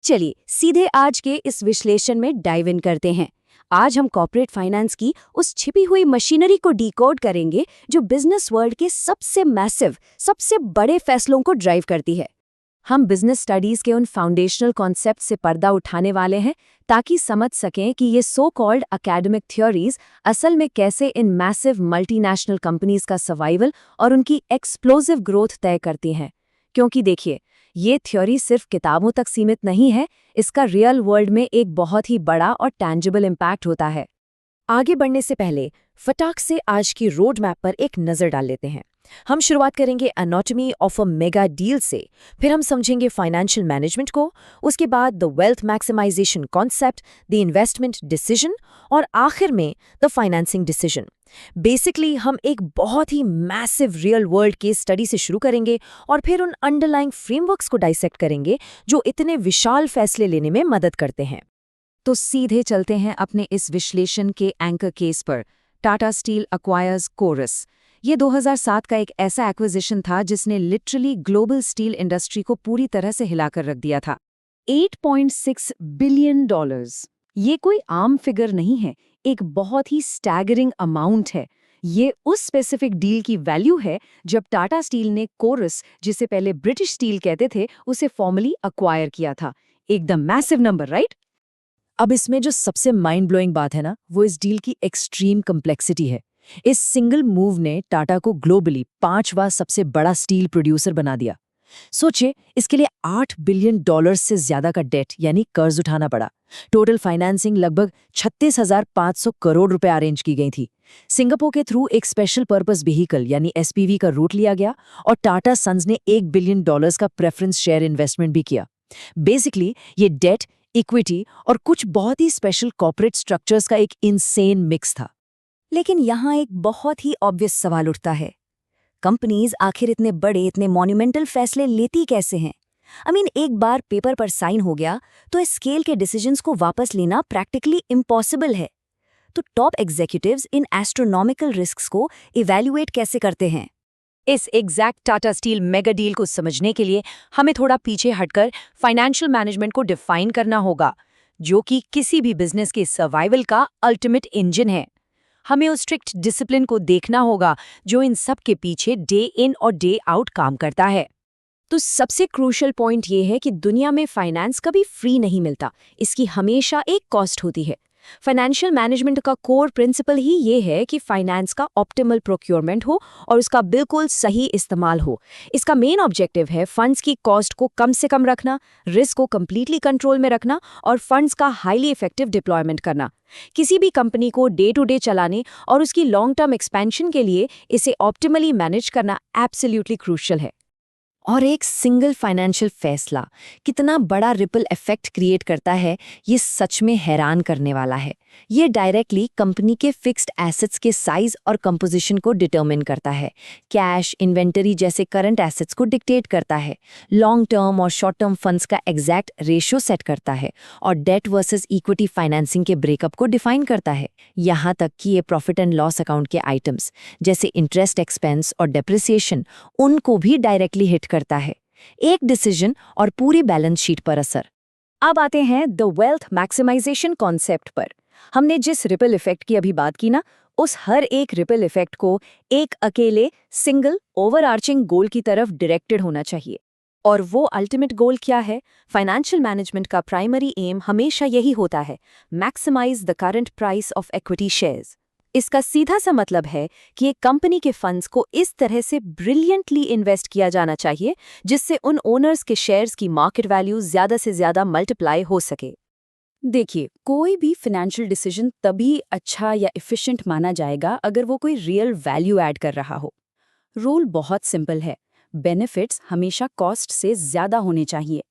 चलिए सीधे आज के इस विश्लेषण में डाइव इन करते हैं। आज हम कॉर्पोरेट फाइनेंस की उस छिपी हुई मशीनरी को डिकोड करेंगे जो बिजनेस वर्ल्ड के सबसे मैसिव, सबसे बड़े फैसलों को ड्राइव करती है। हम बिजनेस स्टडीज के उन फाउंडेशनल कॉन्सेप्ट से पर्दा उठाने वाले हैं ताकि समझ सकें कि ये सो कॉल्ड एकेडमिक थ्योरीज असल में कैसे इन मैसिव मल्टीनेशनल कंपनीज का सर्वाइवल और उनकी एक्सप्लोसिव ग्रोथ तय करती हैं। क्योंकि देखिए, ये थ्योरी सिर्फ किताबों तक सीमित नहीं है, इसका रियल वर्ल्ड में एक बहुत ही बड़ा और टैंजिबल इम्पैक्ट होता है। आगे बढ़ने से पहले फटाक से आज की रोड मैप पर एक नज़र डाल लेते हैं। हम शुरुआत करेंगे anatomy of a mega deal से, फिर हम समझेंगे फाइनेंशियल मैनेजमेंट को, उसके बाद the wealth maximisation concept, the investment decision और आखिर में द फाइनेंसिंग डिसीजन। बेसिकली हम एक बहुत ही massive real world case study से शुरू करेंगे और फिर उन अंडरलाइंग फ्रेमवर्क्स को डाइसेक्ट करेंगे जो इतने विशाल फैसले लेने में मदद करते हैं। तो सीधे चलते हैं अपने इस विश्लेषण के एंकर केस पर, टाटा स्टील एक्वायर्स कोरस। ये 2007 का एक ऐसा एक्विजिशन था जिसने लिटरली ग्लोबल स्टील इंडस्ट्री को पूरी तरह से हिलाकर रख दिया था। $8.6 बिलियन। ये कोई आम फिगर नहीं है, एक बहुत ही स्टैगरिंग अमाउंट है। ये उस स्पेसिफिक डील की वैल्यू है जब टाटा स्टील ने कोरस, जिसे पहले ब्रिटिश स्टील कहते थे, उसे फॉर्मली अक्वायर किया था। एकदम मैसिव नंबर, राइट? अब इसमें जो सबसे माइंड ब्लोइंग बात है ना, वो इस डील की एक्सट्रीम कम्प्लेक्सिटी है। इस सिंगल मूव ने टाटा को ग्लोबली 5वां सबसे बड़ा स्टील प्रोड्यूसर बना दिया। सोचिए, इसके लिए $8 बिलियन से ज्यादा का डेट यानी कर्ज उठाना पड़ा। टोटल फाइनेंसिंग लगभग 36,500 करोड़ रुपए अरेंज की गई थी। सिंगापुर के थ्रू एक स्पेशल पर्पस व्हीकल यानी एसपीवी का रूट लिया गया और टाटा सन्स ने $1 बिलियन का प्रेफरेंस शेयर इन्वेस्टमेंट भी किया। बेसिकली ये डेट, इक्विटी और कुछ बहुत ही स्पेशल कॉर्पोरेट स्ट्रक्चर्स का एक इनसेन मिक्स था। लेकिन यहाँ एक बहुत ही ऑब्वियस सवाल उठता है, कंपनीज आखिर इतने बड़े, इतने मॉन्यूमेंटल फैसले लेती कैसे हैं? एक बार पेपर पर साइन हो गया तो इस स्केल के डिसीजंस को वापस लेना प्रैक्टिकली इम्पॉसिबल है। तो टॉप एग्जीक्यूटिव्स इन एस्ट्रोनॉमिकल रिस्क्स को इवैल्यूएट कैसे करते हैं? इस exact Tata steel mega deal को समझने के लिए हमें थोड़ा पीछे हटकर फाइनेंशियल मैनेजमेंट को डिफाइन करना होगा, जो कि किसी भी बिजनेस के सर्वाइवल का अल्टीमेट इंजन है। हमें उस स्ट्रिक्ट डिसिप्लिन को देखना होगा जो इन सब के पीछे डे इन और डे आउट काम करता है। तो सबसे क्रूशियल पॉइंट ये है कि दुनिया में फाइनेंस कभी फ्री नहीं मिलता, इसकी हमेशा एक कॉस्ट होती है। फाइनेंशियल मैनेजमेंट का कोर प्रिंसिपल ही ये है कि फाइनेंस का ऑप्टिमल प्रोक्योरमेंट हो और उसका बिल्कुल सही इस्तेमाल हो। इसका मेन ऑब्जेक्टिव है फंड्स की कॉस्ट को कम से कम रखना, रिस्क को कंप्लीटली कंट्रोल में रखना और फंड्स का हाईली इफेक्टिव डिप्लॉयमेंट करना। किसी भी कंपनी को डे टू डे चलाने और उसकी लॉन्ग टर्म एक्सपेंशन के लिए इसे ऑप्टिमली मैनेज करना एब्सोल्युटली क्रूशियल है। और एक सिंगल फाइनेंशियल फैसला कितना बड़ा रिपल इफेक्ट क्रिएट करता है, ये सच में हैरान करने वाला है। ये डायरेक्टली कंपनी के फिक्स्ड एसेट्स के साइज और कंपोजिशन को डिटरमिन करता है, कैश, इन्वेंटरी जैसे करंट एसेट्स को डिक्टेट करता है, लॉन्ग टर्म और शॉर्ट टर्म फंड्स का एग्जैक्ट रेशियो सेट करता है और डेट वर्सेस इक्विटी फाइनेंसिंग के ब्रेकअप को डिफाइन करता है। यहाँ तक कि ये प्रॉफिट एंड लॉस अकाउंट के आइटम्स जैसे इंटरेस्ट एक्सपेंस और डेप्रिसिएशन, उनको भी डायरेक्टली हिट करता है। एक डिसीजन और पूरी बैलेंस शीट पर असर। अब आते हैं द वेल्थ मैक्सिमाइजेशन कॉन्सेप्ट पर। हमने जिस रिपल इफेक्ट की अभी बात की ना, उस हर एक रिपल इफेक्ट को एक अकेले सिंगल ओवरआर्चिंग गोल की तरफ डायरेक्टेड होना चाहिए। और वो अल्टीमेट गोल क्या है? फाइनेंशियल मैनेजमेंट का प्राइमरी एम हमेशा यही होता है, maximise the current price of equity shares. इसका सीधा सा मतलब है कि एक कंपनी के फंड्स को इस तरह से ब्रिलियंटली इन्वेस्ट किया जाना चाहिए जिससे उन ओनर्स के शेयर्स की मार्केट वैल्यू ज्यादा से ज्यादा मल्टीप्लाई हो सके। देखिए, कोई भी फाइनेंशियल डिसीजन तभी अच्छा या एफिशिएंट माना जाएगा अगर वो कोई रियल वैल्यू ऐड कर रहा हो। रूल बहुत सिंपल है, बेनिफिट्स हमेशा कॉस्ट से ज्यादा होने चाहिए।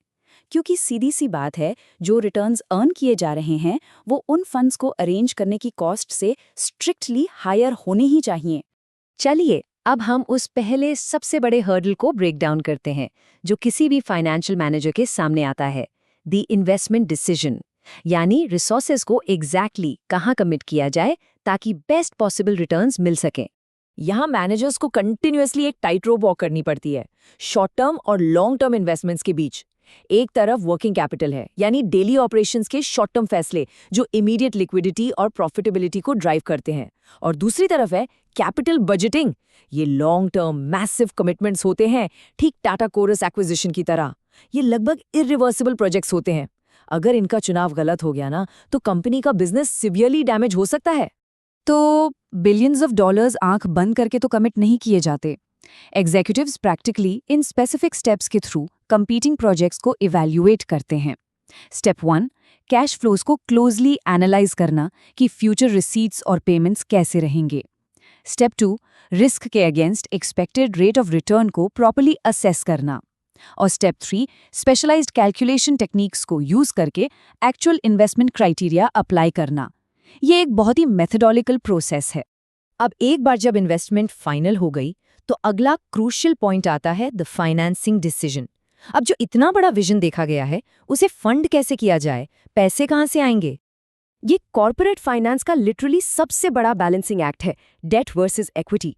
क्योंकि सीधी सी बात है, जो रिटर्न्स अर्न किए जा रहे हैं वो उन फंड्स को अरेंज करने की कॉस्ट से स्ट्रिक्टली हायर होने ही चाहिए। चलिए अब हम उस पहले सबसे बड़े हर्डल को ब्रेक डाउन करते हैं जो किसी भी फाइनेंशियल मैनेजर के सामने आता है, द इन्वेस्टमेंट डिसीजन। यानी रिसोर्सेज को एग्जैक्टली कहाँ कमिट किया जाए ताकि बेस्ट पॉसिबल रिटर्न्स मिल सकें। यहाँ मैनेजर्स को कंटिन्यूअसली एक टाइट रोप वॉक करनी पड़ती है शॉर्ट टर्म और लॉन्ग टर्म इन्वेस्टमेंट्स के बीच। एक तरफ वर्किंग कैपिटल है, यानी डेली ऑपरेशंस के शॉर्ट टर्म फैसले जो इमीडिएट लिक्विडिटी और प्रॉफिटेबिलिटी को ड्राइव करते हैं, और दूसरी तरफ है कैपिटल बजटिंग। ये लॉन्ग टर्म मैसिव कमिटमेंट्स होते हैं, ठीक टाटा कोरस एक्विजिशन की तरह। ये लगभग इरिवर्सिबल प्रोजेक्ट्स होते हैं। अगर इनका चुनाव गलत हो गया ना, तो कंपनी का बिजनेस सिवियरली डैमेज हो सकता है। तो बिलियंस ऑफ डॉलर्स आंख बंद करके तो कमिट नहीं किए जाते। Executives practically in specific steps के थ्रू कंपीटिंग प्रोजेक्ट्स को इवैल्यूएट करते हैं। स्टेप 1, कैश फ्लोज को क्लोजली एनालाइज करना कि फ्यूचर रिसीट्स और पेमेंट्स कैसे रहेंगे। स्टेप 2, रिस्क के against expected rate of return को प्रॉपर्ली असेस करना। और स्टेप 3, स्पेशलाइज्ड कैलकुलेशन टेक्निक्स को यूज करके एक्चुअल इन्वेस्टमेंट क्राइटेरिया अप्लाई करना। ये एक बहुत ही मेथोडोलॉजिकल प्रोसेस है। अब एक बार जब इन्वेस्टमेंट फाइनल हो गई, तो अगला क्रूशियल पॉइंट आता है द फाइनेंसिंग डिसीजन। अब जो इतना बड़ा विजन देखा गया है, उसे फंड कैसे किया जाए, पैसे कहाँ से आएंगे? ये कॉर्पोरेट फाइनेंस का लिटरली सबसे बड़ा बैलेंसिंग एक्ट है, डेट वर्सेस इक्विटी।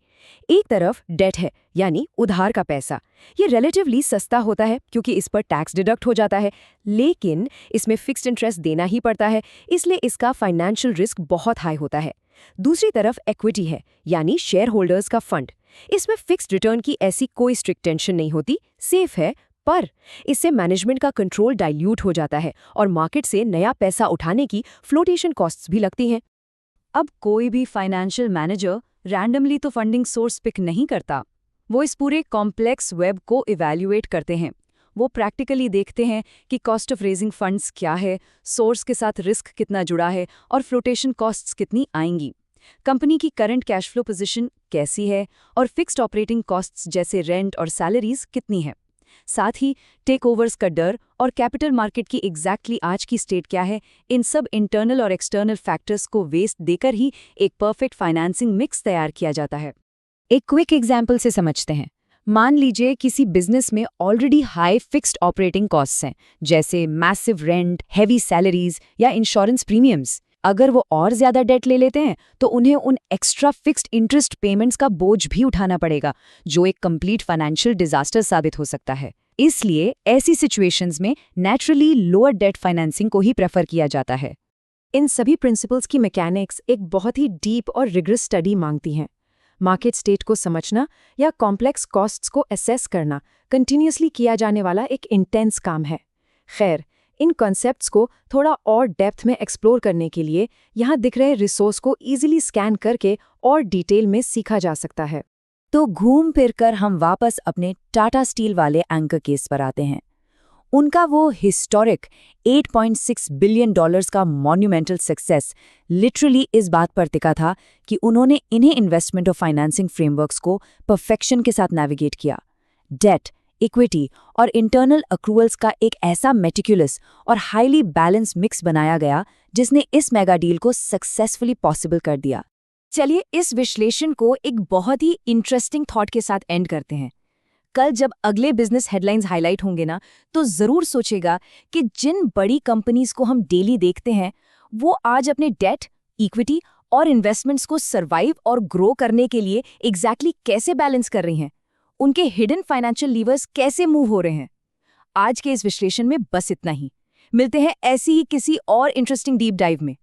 एक तरफ डेट है, यानी उधार का पैसा। ये रिलेटिवली सस्ता होता है क्योंकि इस पर टैक्स डिडक्ट हो जाता है, लेकिन इसमें फिक्स्ड इंटरेस्ट देना ही पड़ता है, इसलिए इसका फाइनेंशियल रिस्क बहुत हाई होता है। दूसरी तरफ इक्विटी है, यानी शेयर होल्डर्स का फंड। इसमें फिक्स्ड रिटर्न की ऐसी कोई स्ट्रिक्ट टेंशन नहीं होती, सेफ है, पर इससे मैनेजमेंट का कंट्रोल डाइल्यूट हो जाता है और मार्केट से नया पैसा उठाने की फ्लोटेशन कॉस्ट्स भी लगती हैं। अब कोई भी फाइनेंशियल मैनेजर रैंडमली तो फंडिंग सोर्स पिक नहीं करता। वो इस पूरे कॉम्प्लेक्स वेब को इवैल्यूएट करते हैं। वो प्रैक्टिकली देखते हैं कि कॉस्ट ऑफ रेजिंग फंड्स क्या है, सोर्स के साथ रिस्क कितना जुड़ा है और फ्लोटेशन कॉस्ट्स कितनी आएंगी। कंपनी की करंट कैश फ्लो पोजीशन कैसी है और फिक्स्ड ऑपरेटिंग कॉस्ट्स जैसे रेंट और सैलरीज कितनी है। साथ ही टेक ओवर्स का डर और कैपिटल मार्केट की एग्जैक्टली आज की स्टेट क्या है, इन सब इंटरनल और एक्सटर्नल फैक्टर्स को वेस्ट देकर ही एक परफेक्ट फाइनेंसिंग मिक्स तैयार किया जाता है। एक क्विक एग्जाम्पल से समझते हैं। मान लीजिए किसी बिजनेस में already high fixed operating costs हैं, जैसे मैसिव रेंट, हैवी सैलरीज या इंश्योरेंस प्रीमियम्स। अगर वो और ज्यादा डेट ले लेते हैं तो उन्हें उन एक्स्ट्रा फिक्स्ड इंटरेस्ट पेमेंट्स का बोझ भी उठाना पड़ेगा, जो एक कंप्लीट फाइनेंशियल डिजास्टर साबित हो सकता है। इसलिए ऐसी सिचुएशंस में नेचुरली लोअर डेट फाइनेंसिंग को ही प्रेफर किया जाता है। इन सभी प्रिंसिपल्स की मैकेनिक्स एक बहुत ही डीप और रिगरस स्टडी मांगती हैं। मार्केट स्टेट को समझना या कॉम्प्लेक्स कॉस्ट्स को असेस करना कंटिन्यूसली किया जाने वाला एक इंटेंस काम है। खैर, इन कॉन्सेप्ट्स को थोड़ा और डेप्थ में एक्सप्लोर करने के लिए यहाँ दिख रहे रिसोर्स को इजीली स्कैन करके और डिटेल में सीखा जा सकता है। तो घूम फिर कर हम वापस अपने टाटा स्टील वाले एंकर केस पर आते हैं। उनका वो हिस्टोरिक $8.6 बिलियन का मॉन्यूमेंटल सक्सेस लिटरली इस बात पर टिका था कि उन्होंने इन्हें इन्वेस्टमेंट और फाइनेंसिंग फ्रेमवर्क्स को परफेक्शन के साथ नेविगेट किया। डेट, इक्विटी और इंटरनल अक्रूवल्स का एक ऐसा मेटिकुलस और हाईली बैलेंस मिक्स बनाया गया जिसने इस मेगा डील को सक्सेसफुली पॉसिबल कर दिया। चलिए इस विश्लेषण को एक बहुत ही इंटरेस्टिंग थॉट के साथ एंड करते हैं। कल जब अगले बिजनेस हेडलाइंस हाईलाइट होंगे ना, तो जरूर सोचेगा कि जिन बड़ी कंपनीज को हम डेली देखते हैं, वो आज अपने डेट, इक्विटी और इन्वेस्टमेंट्स को सर्वाइव और ग्रो करने के लिए एग्जैक्टली कैसे बैलेंस कर रही हैं। उनके हिडन फाइनेंशियल लीवर्स कैसे मूव हो रहे हैं। आज के इस विश्लेषण में बस इतना ही। मिलते हैं ऐसी ही किसी और इंटरेस्टिंग डीप डाइव में।